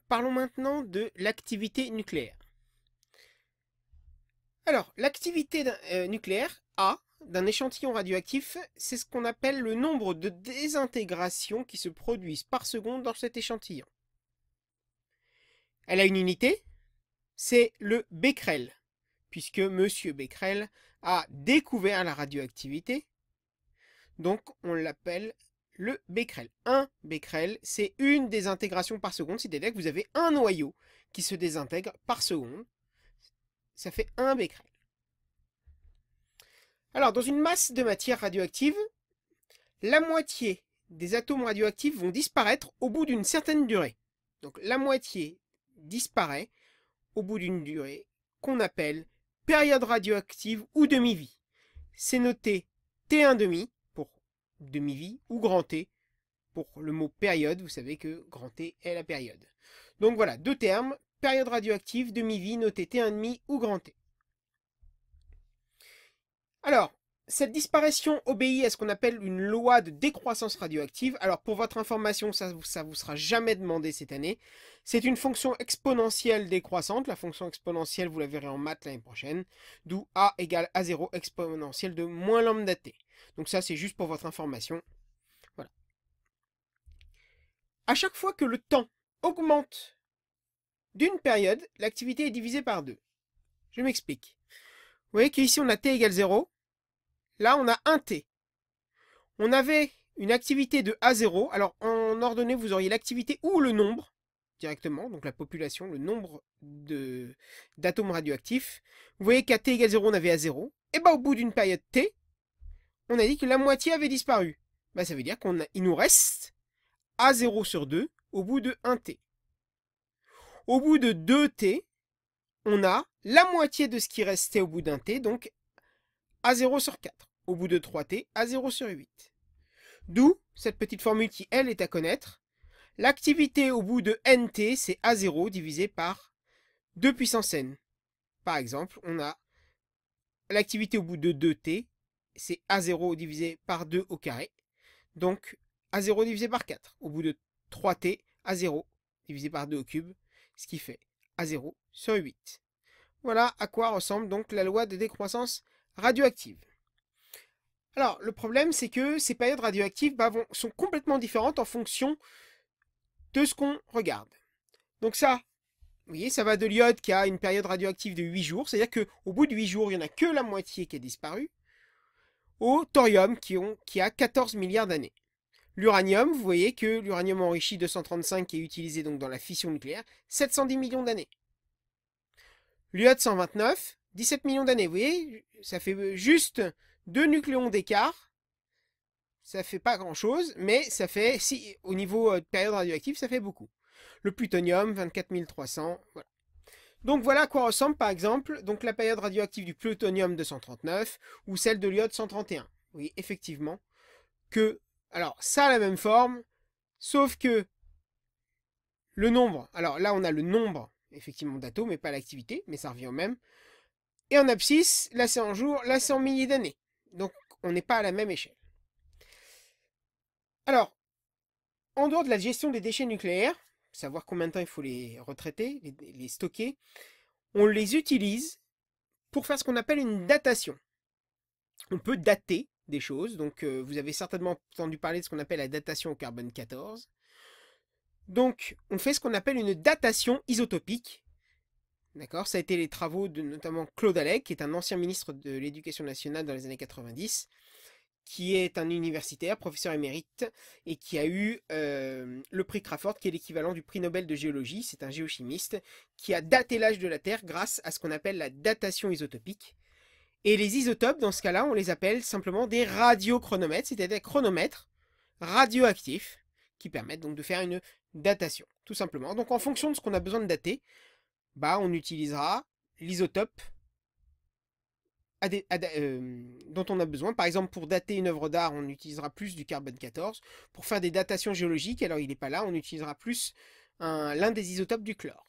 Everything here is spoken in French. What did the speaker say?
parlons maintenant de l'activité nucléaire. Alors, l'activité nucléaire A d'un échantillon radioactif, c'est ce qu'on appelle le nombre de désintégrations qui se produisent par seconde dans cet échantillon. Elle a une unité, c'est le becquerel, puisque M. Becquerel a découvert la radioactivité, donc on l'appelle le becquerel. Un becquerel, c'est une désintégration par seconde, c'est-à-dire que vous avez un noyau qui se désintègre par seconde. Ça fait un becquerel. Alors, dans une masse de matière radioactive, la moitié des atomes radioactifs vont disparaître au bout d'une certaine durée. Donc, la moitié disparaît au bout d'une durée qu'on appelle période radioactive ou demi-vie. C'est noté T1,5 pour demi-vie ou grand T pour le mot période. Vous savez que grand T est la période. Donc voilà, deux termes, période radioactive, demi-vie, noté T1,5 ou grand T. Alors, cette disparition obéit à ce qu'on appelle une loi de décroissance radioactive. Alors, pour votre information, ça vous sera jamais demandé cette année. C'est une fonction exponentielle décroissante. La fonction exponentielle, vous la verrez en maths l'année prochaine. D'où A égale A0 exponentielle de moins lambda t. Donc ça, c'est juste pour votre information. Voilà. À chaque fois que le temps augmente d'une période, l'activité est divisée par 2. Je m'explique. Vous voyez qu'ici, on a t égale 0. Là, on a un t. On avait une activité de A0. Alors, en ordonnée, vous auriez l'activité ou le nombre, directement, donc la population, le nombre d'atomes radioactifs. Vous voyez qu'à t égale 0, on avait A0. Et bien, au bout d'une période t, on a dit que la moitié avait disparu. Ben, ça veut dire qu'il nous reste A0 sur 2 au bout de 1t. Au bout de 2t, on a la moitié de ce qui restait au bout d'un t, donc A0 sur 4. Au bout de 3t, A0 sur 8. D'où cette petite formule qui, elle, est à connaître. L'activité au bout de nt, c'est A0 divisé par 2 puissance n. Par exemple, on a l'activité au bout de 2t, c'est A0 divisé par 2 au carré. Donc, A0 divisé par 4. Au bout de 3t, A0 divisé par 2 au cube, ce qui fait A0 sur 8. Voilà à quoi ressemble donc la loi de décroissance radioactive. Alors, le problème, c'est que ces périodes radioactives sont complètement différentes en fonction de ce qu'on regarde. Donc ça, vous voyez, ça va de l'iode qui a une période radioactive de 8 jours, c'est-à-dire qu'au bout de 8 jours, il n'y en a que la moitié qui a disparu, au thorium qui a 14 milliards d'années. L'uranium, vous voyez que l'uranium enrichi 235 qui est utilisé donc dans la fission nucléaire, 710 millions d'années. L'iode 129, 17 millions d'années. Vous voyez, ça fait juste 2 nucléons d'écart. Ça fait pas grand chose, mais ça fait, si au niveau de période radioactive, ça fait beaucoup. Le plutonium, 24 300, voilà. Donc voilà à quoi ressemble par exemple donc la période radioactive du plutonium 239 ou celle de l'iode 131. Oui, effectivement, que, alors ça a la même forme, sauf que le nombre, alors là on a le nombre effectivement d'atomes et pas l'activité, mais ça revient au même. Et en abscisse, là c'est en jours, là c'est en milliers d'années. Donc on n'est pas à la même échelle. Alors, en dehors de la gestion des déchets nucléaires, savoir combien de temps il faut les retraiter, les stocker, on les utilise pour faire ce qu'on appelle une datation. On peut dater des choses, donc vous avez certainement entendu parler de ce qu'on appelle la datation au carbone 14. Donc, on fait ce qu'on appelle une datation isotopique. D'accord, ça a été les travaux de notamment Claude Allègre, qui est un ancien ministre de l'Éducation nationale dans les années 90, qui est un universitaire, professeur émérite, et qui a eu le prix Crawford, qui est l'équivalent du prix Nobel de géologie. C'est un géochimiste qui a daté l'âge de la Terre grâce à ce qu'on appelle la datation isotopique. Et les isotopes, dans ce cas-là, on les appelle simplement des radiochronomètres, c'est-à-dire des chronomètres radioactifs, qui permettent donc de faire une datation, tout simplement. Donc en fonction de ce qu'on a besoin de dater, bah, on utilisera l'isotope dont on a besoin. Par exemple, pour dater une œuvre d'art, on utilisera plus du carbone 14. Pour faire des datations géologiques, alors il n'est pas là, on utilisera plus l'un des isotopes du chlore.